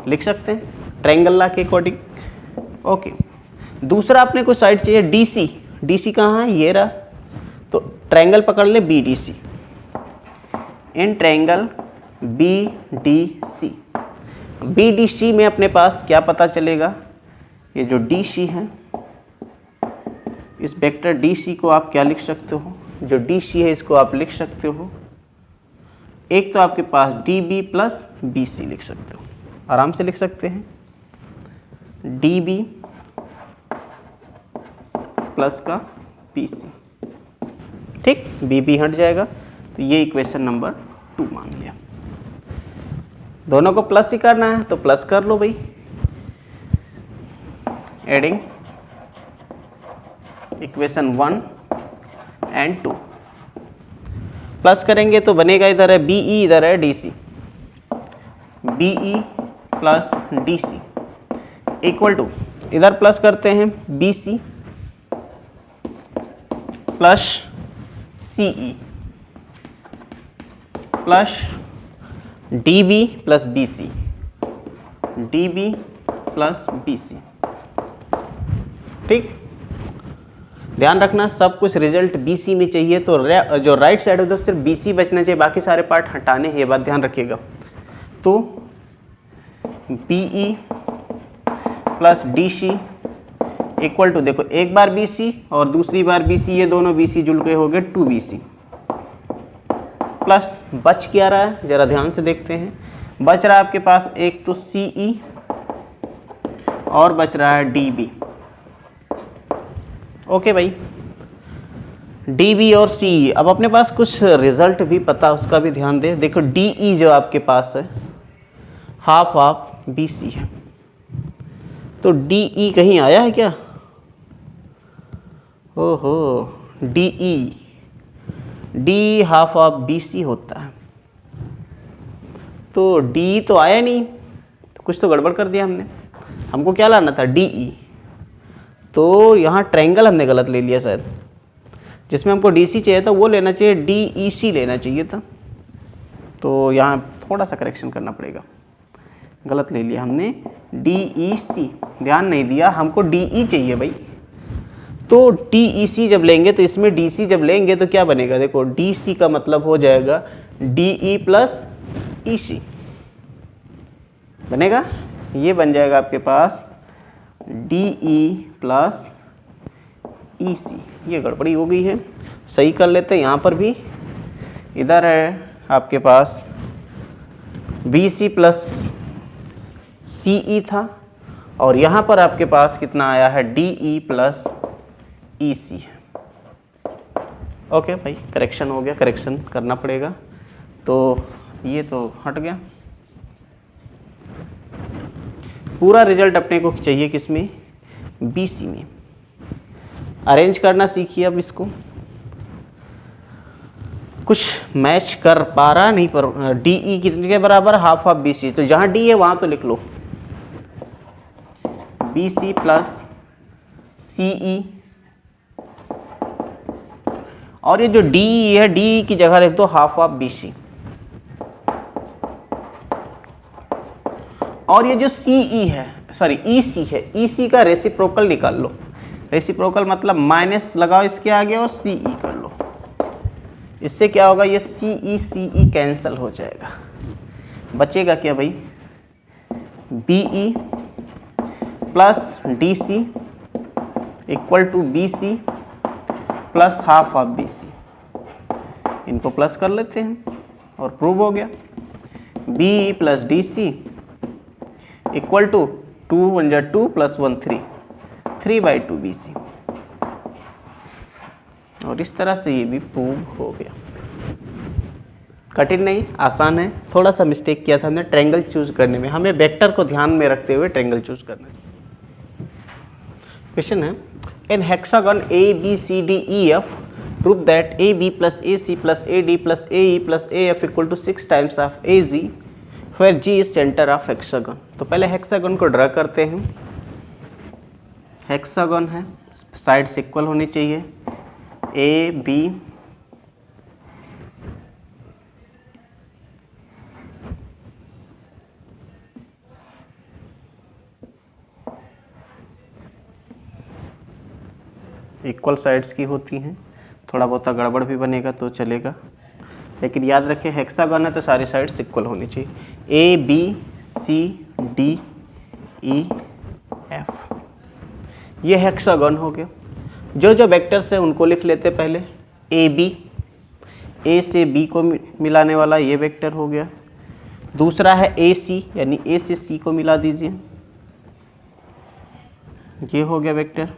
लिख सकते हैं ट्रायंगल लॉ के अकॉर्डिंग। ओके, दूसरा अपने को साइड चाहिए DC कहाँ है, ये रहा, तो ट्रायंगल पकड़ ले BDC। इन ट्रायंगल BDC में अपने पास क्या पता चलेगा, ये जो DC है, इस वेक्टर DC को आप क्या लिख सकते हो, जो DC है इसको आप लिख सकते हो, एक तो आपके पास DB प्लस BC लिख सकते हो, आराम से लिख सकते हैं, DB प्लस का BC, ठीक, BB हट जाएगा, तो ये इक्वेशन नंबर 2 मान लिया। दोनों को प्लस ही करना है तो प्लस कर लो भाई, एडिंग इक्वेशन 1 एंड 2, प्लस करेंगे तो बनेगा, इधर है BE, इधर है DC, BE plus DC equal to, इधर प्लस करते हैं BC plus CE plus DB plus BC, DB plus BC, ठीक। ध्यान रखना सब कुछ रिजल्ट BC में चाहिए, तो जो राइट साइड उधर सिर्फ BC बचना चाहिए, बाकी सारे पार्ट हटाने हैं, ये बात ध्यान रखिएगा। तो BE plus DC equal to, देखो एक बार BC और दूसरी बार BC, ये दोनों BC जुड़ के हो गए 2BC, प्लस बच क्या रहा है जरा ध्यान से देखते हैं, बच रहा है आपके पास एक तो CE और बच रहा है DB। ओके भाई, डी बी और सी। अब अपने पास कुछ रिजल्ट भी पता, उसका भी ध्यान दे। देखो डी ई जो आपके पास है हाफ ऑफ बी सी है, तो डी ई कहीं आया है क्या? ओहो, D E D half of B C होता है, तो डी तो आया नहीं, तो कुछ तो गड़बड़ कर दिया हमने। हमको क्या लाना था? D E. तो यहाँ ट्रायंगल हमने गलत ले लिया शायद, जिसमें हमको डी सी चाहिए था वो लेना चाहिए, डी ई सी लेना चाहिए था। तो यहाँ थोड़ा सा करेक्शन करना पड़ेगा, गलत ले लिया हमने, डी ई सी, ध्यान नहीं दिया, हमको डी ई चाहिए भाई। तो डी ई सी जब लेंगे तो इसमें डी सी जब लेंगे तो क्या बनेगा? देखो डी सी का मतलब हो जाएगा डी ई प्लस ई सी बनेगा, ये बन जाएगा आपके पास डी ई प्लस ई सी। ये गड़बड़ी हो गई है, सही कर लेते हैं। यहाँ पर भी इधर है आपके पास बी सी प्लस सी ई था, और यहाँ पर आपके पास कितना आया है? डी ई प्लस ई सी है। ओके भाई, करेक्शन हो गया, करेक्शन करना पड़ेगा। तो ये तो हट गया। पूरा रिजल्ट अपने को चाहिए किसमें? बी सी में। अरेंज करना सीखिए अब इसको, कुछ मैच कर पा रहा नहीं, पर डी ई कितने के बराबर? Half of B C. तो जहाँ डी है वहाँ तो लिख लो बी सी प्लस सी ई, और ये जो डी ई है, डी ई की जगह लिख दो हाफ ऑफ बी सी। और ये जो सी ई है, सॉरी ई सी है, ई सी का रेसिप्रोकल निकाल लो। रेसिप्रोकल मतलब माइनस लगाओ इसके आगे और सी ई कर लो। इससे क्या होगा? ये सी ई कैंसिल हो जाएगा, बचेगा क्या भाई? B E plus D C equal to B C plus half of B C. इनको प्लस कर लेते हैं और प्रूव हो गया। B E plus D C equal to 2 1 जा 2 प्लस 1 3, 3/2 बी सी। और इस तरह से ये भी प्रूव हो गया। कठिन नहीं, आसान है। थोड़ा सा मिस्टेक किया था हमने ट्रायंगल चूज करने में, हमें वेक्टर को ध्यान में रखते हुए ट्रायंगल चूज करना है। क्वेश्चन है, in hexagon A B C D E F prove that A B plus A C plus A D plus A E plus A F equal to 6 times of A G where G is centre of hexagon. तो पहले हेक्सागन को ड्रा करते हैं। हेक्सागन है, साइड्स इक्वल होनी चाहिए, ए बी इक्वल साइड्स की होती हैं। थोड़ा बहुत गड़बड़ भी बनेगा तो चलेगा, लेकिन याद रखें हेक्सागन है तो सारी साइड्स इक्वल होनी चाहिए। A B C D E F, ये हेक्सागन हो गया। जो जो वेक्टर्स हैं उनको लिख लेते पहले। ए बी, ए से बी को मिलाने वाला ये वेक्टर हो गया। दूसरा है ए सी, यानी ए से सी को मिला दीजिए, ये हो गया वेक्टर।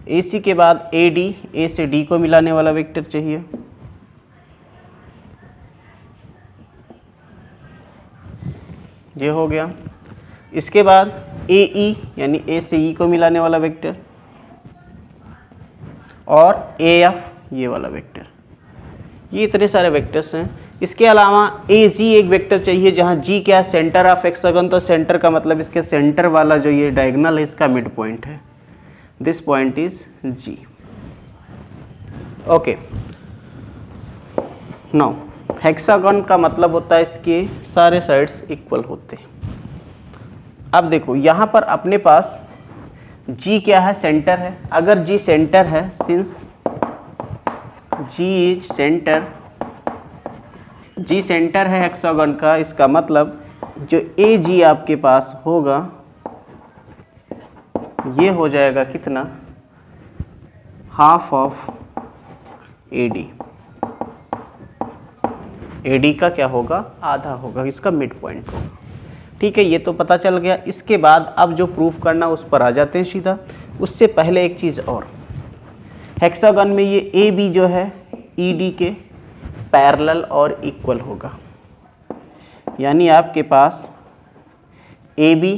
ए सी के बाद ए डी, ए से डी को मिलाने वाला वेक्टर चाहिए। ये हो गया। इसके बाद ए ई, यानी ए से ई को मिलाने वाला वेक्टर, और ए एफ, ये वाला वेक्टर। ये इतने सारे वेक्टर्स हैं। इसके अलावा ए जी एक वेक्टर चाहिए, जहाँ जी क्या है? Centre of hexagon. तो सेंटर का मतलब इसके सेंटर वाला जो ये डायगोनल है इसका मिड पॉइंट है। This point is G. Okay, now hexagon का मतलब होता है इसके सारे साइड्स इक्वल होते हैं। अब देखो यहाँ पर अपने पास जी क्या है? सेंटर है। अगर जी सेंटर है, since G is centre, G centre है हेक्सागन का, इसका मतलब जो ए जी आपके पास होगा ये हो जाएगा कितना? Half of A D. A D का क्या होगा? आधा होगा, इसका मिड पॉइंट होगा। ठीक है, ये तो पता चल गया। इसके बाद अब जो प्रूफ करना उस पर आ जाते हैं सीधा। उससे पहले एक चीज़ और, हेक्सागन में ये ए बी जो है ई डी के पैरेलल और इक्वल होगा, यानी आपके पास A B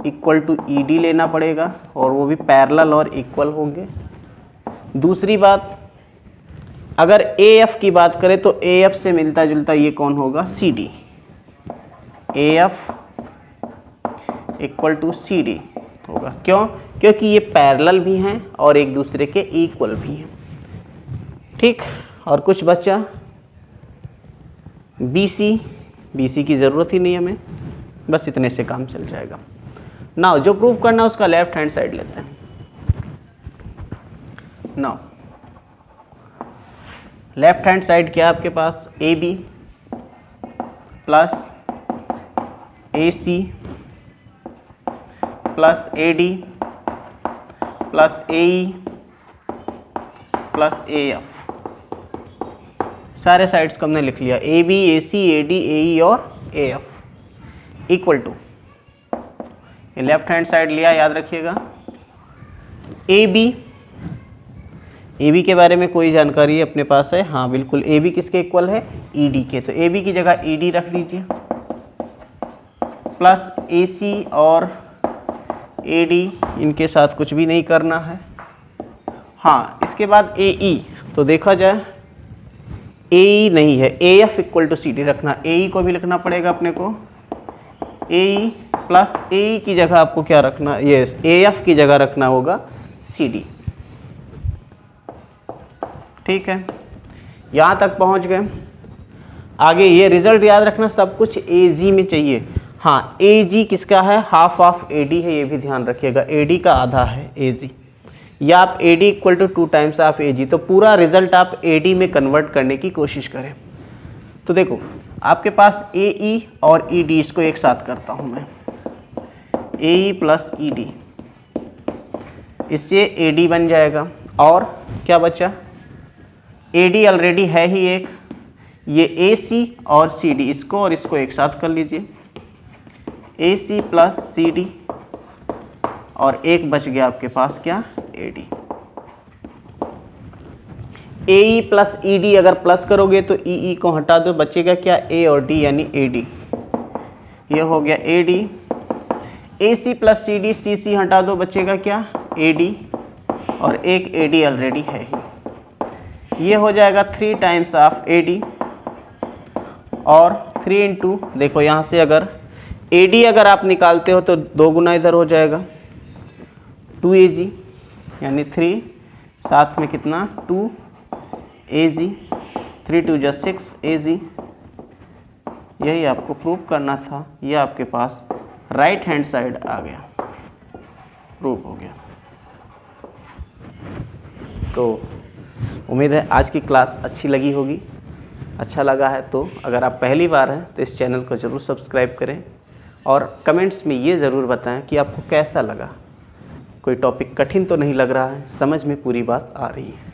equal to E D लेना पड़ेगा और वो भी पैरेलल और इक्वल होंगे। दूसरी बात, अगर ए एफ की बात करें तो ए एफ से मिलता जुलता ये कौन होगा, C D. A F equal to C D होगा, क्यों? क्योंकि ये पैरेलल भी हैं और एक दूसरे के इक्वल भी हैं। ठीक, और कुछ बचा बी सी। बी सी की ज़रूरत ही नहीं हमें, बस इतने से काम चल जाएगा। नाउ जो प्रूव करना है उसका लेफ्ट हैंड साइड लेते हैं। नाउ लेफ्ट हैंड साइड क्या है आपके पास, A B plus A C plus A D plus A E plus A F. सारे साइड्स को हमने लिख लिया, A B A C A D ए ई और ए एफ इक्वल टू, ये लेफ्ट हैंड साइड लिया, याद रखिएगा। ए बी के बारे में कोई जानकारी अपने पास है? हाँ बिल्कुल, ए बी किसके इक्वल है, ई डी के, तो ए बी की जगह ई डी रख लीजिए प्लस ए सी और ए डी, इनके साथ कुछ भी नहीं करना है। हाँ, इसके बाद ए ई, तो देखा जाए ए ई नहीं है, A F equal to C D रखना, ए ई को भी लिखना पड़ेगा अपने को। ए ई प्लस ए ई की जगह आपको क्या रखना, ये ए एफ की जगह रखना होगा सी डी। ठीक है, यहाँ तक पहुँच गए। आगे ये रिजल्ट याद रखना, सब कुछ ए जी में चाहिए। हाँ, ए जी किसका है, हाफ ऑफ ए डी है, ये भी ध्यान रखिएगा, ए डी का आधा है ए जी, या आप A D equal to 2 times of A G, तो पूरा रिजल्ट आप ए डी में कन्वर्ट करने की कोशिश करें। तो देखो आपके पास ए ई और ई डी, इसको एक साथ करता हूँ मैं, ए ई प्लस ई डी, इससे ए डी बन जाएगा। और क्या बचा, ए डी ऑलरेडी है ही एक, ये ए सी और सी डी, इसको और इसको एक साथ कर लीजिए, ए सी प्लस सी डी, और एक बच गया आपके पास क्या, ए डी। ए ई प्लस ई डी अगर प्लस करोगे तो ई ई को हटा दो, बचेगा क्या, ए और डी यानी ए डी, ये हो गया A D. A C plus C D, C C हटा दो, बचेगा क्या, ए डी, और एक ए डी ऑलरेडी है ही, ये हो जाएगा 3 टाइम्स ऑफ ए डी, और 3 इंटू, देखो यहाँ से अगर ए डी अगर आप निकालते हो तो 2 गुना इधर हो जाएगा 2 ए जी, यानी 3, साथ में कितना 2 ए जी, 3 2 जा 6 ए जी। यही आपको प्रूव करना था, ये आपके पास राइट हैंड साइड आ गया, प्रूव हो गया। तो उम्मीद है आज की क्लास अच्छी लगी होगी। अच्छा लगा है तो अगर आप पहली बार हैं तो इस चैनल को ज़रूर सब्सक्राइब करें, और कमेंट्स में ये ज़रूर बताएं कि आपको कैसा लगा, कोई टॉपिक कठिन तो नहीं लग रहा है, समझ में पूरी बात आ रही है।